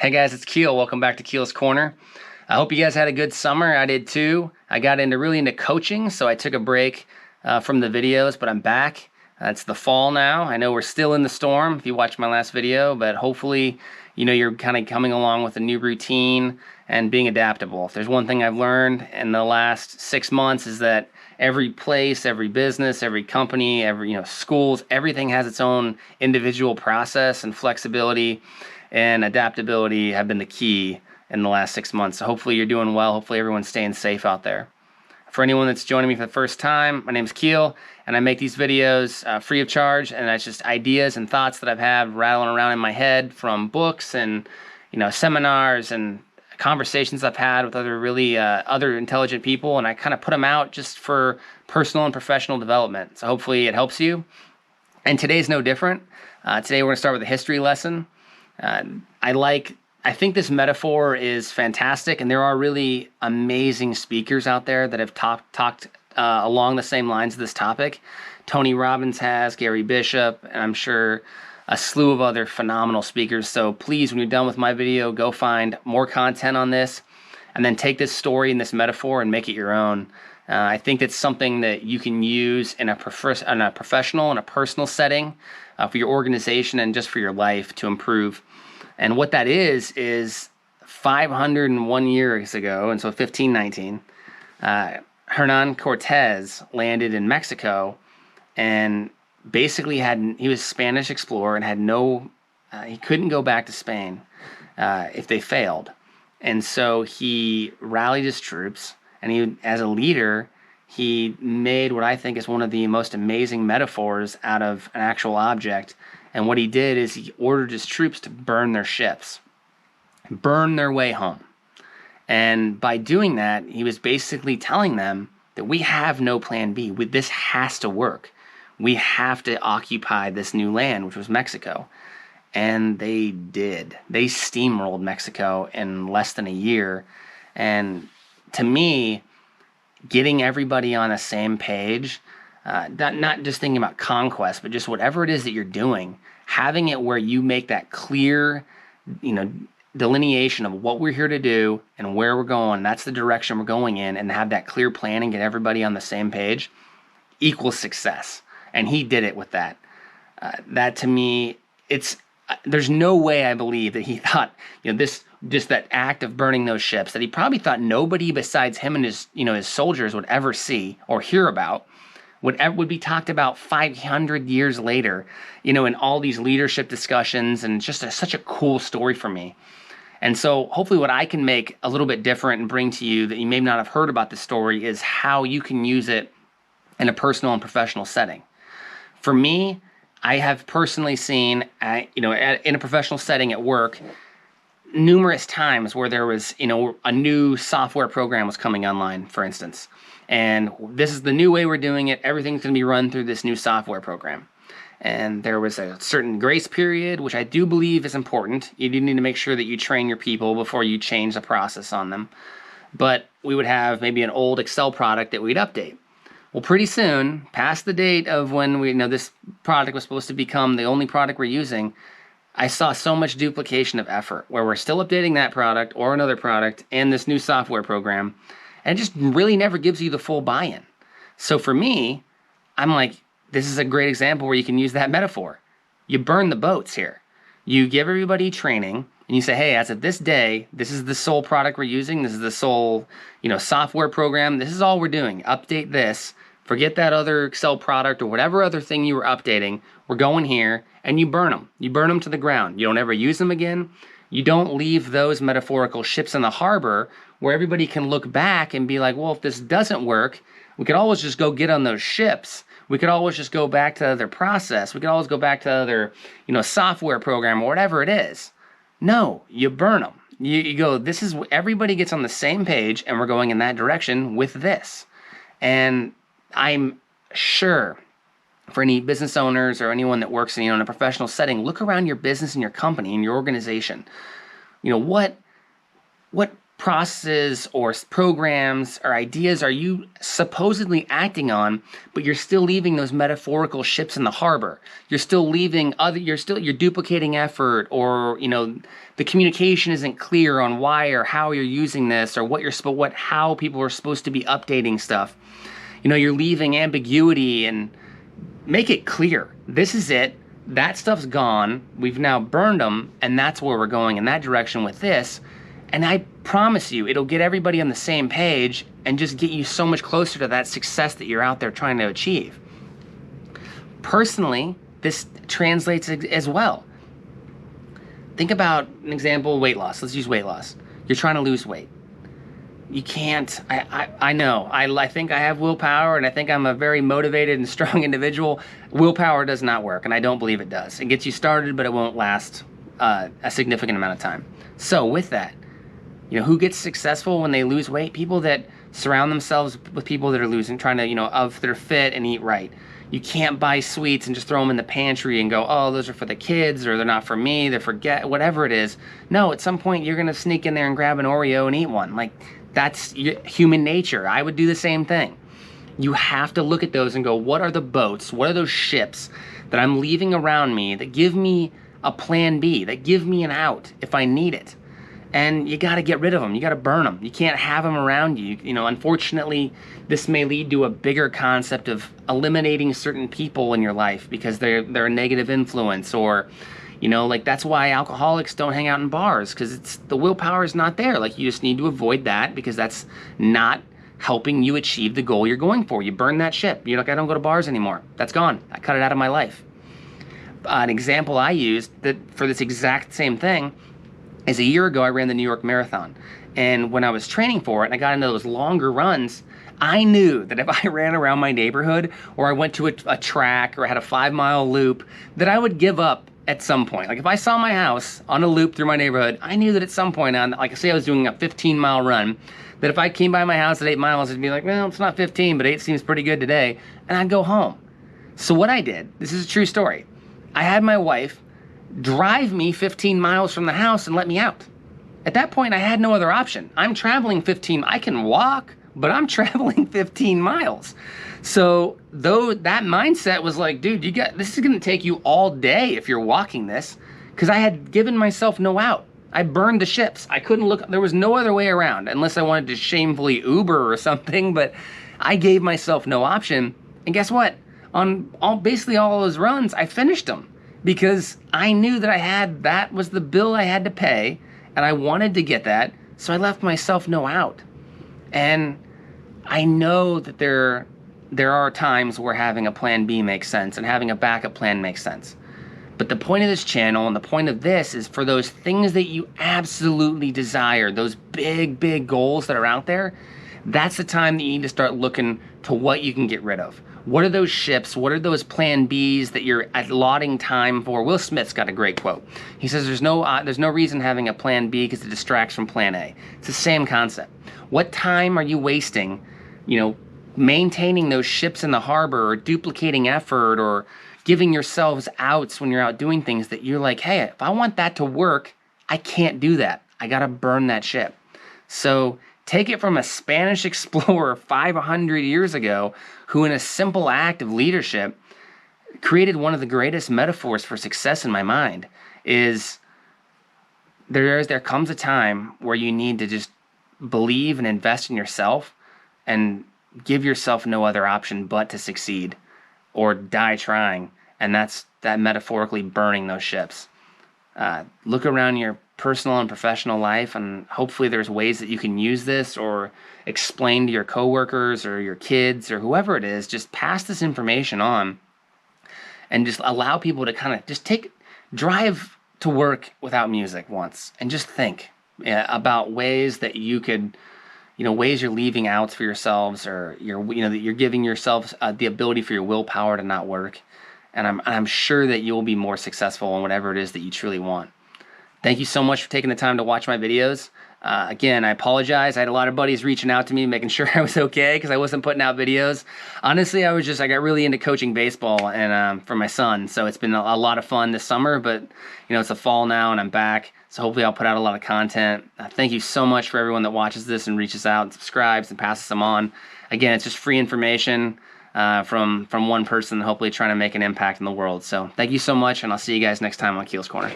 Hey guys, it's Keel. Welcome back to Keel's Corner. I hope you guys had a good summer. I did too. I got really into coaching, so I took a break from the videos, but I'm back. It's the fall now. I know we're still in the storm if you watched my last video, but hopefully, you're kind of coming along with a new routine and being adaptable. If there's one thing I've learned in the last 6 months is that every place, every business, every company, every schools, everything has its own individual process, and flexibility and adaptability have been the key in the last 6 months. So hopefully you're doing well. Hopefully everyone's staying safe out there. For anyone that's joining me for the first time, my name is Keel, and I make these videos free of charge, and that's just ideas and thoughts that I've had rattling around in my head from books and seminars and conversations I've had with other intelligent people, and I kind of put them out just for personal and professional development. So hopefully it helps you. And today's no different. Today we're going to start with a history lesson. I think this metaphor is fantastic, and there are really amazing speakers out there that have talked along the same lines of this topic. Tony Robbins has, Gary Bishop, and I'm sure a slew of other phenomenal speakers. So please, when you're done with my video, go find more content on this, and then take this story and this metaphor and make it your own. I think it's something that you can use in a professional and a personal setting for your organization and just for your life to improve. And what that is 501 years ago, and so 1519, Hernan Cortes landed in Mexico, and basically he was a Spanish explorer and had he couldn't go back to Spain if they failed. And so he rallied his troops, and as a leader, he made what I think is one of the most amazing metaphors out of an actual object. And what he did is he ordered his troops to burn their ships, burn their way home. And by doing that, he was basically telling them that we have no plan B. This has to work. We have to occupy this new land, which was Mexico. And they did. They steamrolled Mexico in less than a year. And to me, getting everybody on the same page, not just thinking about conquest, but just whatever it is that you're doing, having it where you make that clear, delineation of what we're here to do and where we're going, that's the direction we're going in, and have that clear plan and get everybody on the same page equals success. And he did it with that. That to me, there's no way I believe that he thought, just that act of burning those ships, that he probably thought nobody besides him and his soldiers would ever see or hear about, would be talked about 500 years later, in all these leadership discussions, and just such a cool story for me. And so hopefully what I can make a little bit different and bring to you that you may not have heard about this story is how you can use it in a personal and professional setting. For me, I have personally seen, in a professional setting at work, numerous times where there was, a new software program was coming online, for instance. And this is the new way we're doing it. Everything's going to be run through this new software program. And there was a certain grace period, which I do believe is important. You do need to make sure that you train your people before you change the process on them. But we would have maybe an old Excel product that we'd update. Well, pretty soon, past the date of when this product was supposed to become the only product we're using, I saw so much duplication of effort where we're still updating that product or another product and this new software program, and it just really never gives you the full buy-in. So for me, I'm like, this is a great example where you can use that metaphor. You burn the boats here. You give everybody training, and you say, hey, as of this day, this is the sole product we're using. This is the sole, software program. This is all we're doing. Update this. Forget that other Excel product or whatever other thing you were updating. We're going here, and you burn them. You burn them to the ground. You don't ever use them again. You don't leave those metaphorical ships in the harbor where everybody can look back and be like, well, if this doesn't work, we could always just go get on those ships. We could always just go back to their process. We could always go back to their, software program or whatever it is. No, you burn them. You go, everybody gets on the same page, and we're going in that direction with this. And I'm sure for any business owners or anyone that works in a professional setting, look around your business and your company and your organization. What processes or programs or ideas are you supposedly acting on, but you're still leaving those metaphorical ships in the harbor? You're still leaving you're duplicating effort, or the communication isn't clear on why or how you're using this, or how people are supposed to be updating stuff. You're leaving ambiguity, and make it clear. This is it. That stuff's gone. We've now burned them, and that's where we're going in that direction with this. And I promise you, it'll get everybody on the same page and just get you so much closer to that success that you're out there trying to achieve. Personally, this translates as well. Think about an example, weight loss. Let's use weight loss. You're trying to lose weight. You can't, I know, I think I have willpower, and I think I'm a very motivated and strong individual. Willpower does not work, and I don't believe it does. It gets you started, but it won't last a significant amount of time. So with that, who gets successful when they lose weight? People that surround themselves with people that are trying to, they're fit and eat right. You can't buy sweets and just throw them in the pantry and go, oh, those are for the kids, or they're not for me, they're whatever it is. No, at some point you're going to sneak in there and grab an Oreo and eat one. Like, that's human nature. I would do the same thing. You have to look at those and go, what are the boats? What are those ships that I'm leaving around me that give me a plan B, that give me an out if I need it? And you got to get rid of them. You got to burn them. You can't have them around you. Unfortunately, this may lead to a bigger concept of eliminating certain people in your life because they're a negative influence, or, that's why alcoholics don't hang out in bars, because the willpower is not there. Like, you just need to avoid that because that's not helping you achieve the goal you're going for. You burn that ship. You're like, I don't go to bars anymore. That's gone. I cut it out of my life. An example I used for this exact same thing is a year ago, I ran the New York Marathon. And when I was training for it and I got into those longer runs, I knew that if I ran around my neighborhood, or I went to a track, or had a 5-mile loop, that I would give up at some point. Like, if I saw my house on a loop through my neighborhood, I knew that at some point like say I was doing a 15-mile run, that if I came by my house at 8 miles, I'd be like, well, it's not 15, but 8 seems pretty good today. And I'd go home. So what I did, this is a true story. I had my wife drive me 15 miles from the house and let me out. At that point, I had no other option. I'm traveling 15, I can walk, but I'm traveling 15 miles. So though that mindset was like, dude, this is gonna take you all day if you're walking this, because I had given myself no out. I burned the ships. I couldn't look, there was no other way around, unless I wanted to shamefully Uber or something, but I gave myself no option. And guess what? On basically all those runs, I finished them, because I knew that that was the bill I had to pay, and I wanted to get that, so I left myself no out. And I know that there are times where having a plan B makes sense, and having a backup plan makes sense. But the point of this channel, and the point of this, is for those things that you absolutely desire, those big, big goals that are out there, that's the time that you need to start looking to what you can get rid of. What are those ships? What are those plan Bs that you're allotting time for? Will Smith's got a great quote. He says there's no reason having a plan B because it distracts from plan A. It's the same concept. What time are you wasting, maintaining those ships in the harbor, or duplicating effort, or giving yourselves outs when you're out doing things that you're like, hey, if I want that to work, I can't do that. I got to burn that ship. So take it from a Spanish explorer 500 years ago, who in a simple act of leadership created one of the greatest metaphors for success in my mind, is there comes a time where you need to just believe and invest in yourself and give yourself no other option but to succeed or die trying. And that's that metaphorically burning those ships. Look around your personal and professional life, and hopefully there's ways that you can use this or explain to your coworkers or your kids or whoever it is. Just pass this information on and just allow people to kind of just drive to work without music once, and just think about ways that you could, ways you're leaving outs for yourselves, or that you're giving yourselves the ability for your willpower to not work. And I'm sure that you'll be more successful in whatever it is that you truly want. Thank you so much for taking the time to watch my videos. Again, I apologize. I had a lot of buddies reaching out to me, making sure I was okay because I wasn't putting out videos. Honestly, I got really into coaching baseball and for my son. So it's been a lot of fun this summer, but it's the fall now and I'm back. So hopefully I'll put out a lot of content. Thank you so much for everyone that watches this and reaches out and subscribes and passes them on. Again, it's just free information from one person, hopefully trying to make an impact in the world. So thank you so much, and I'll see you guys next time on Keel's Corner.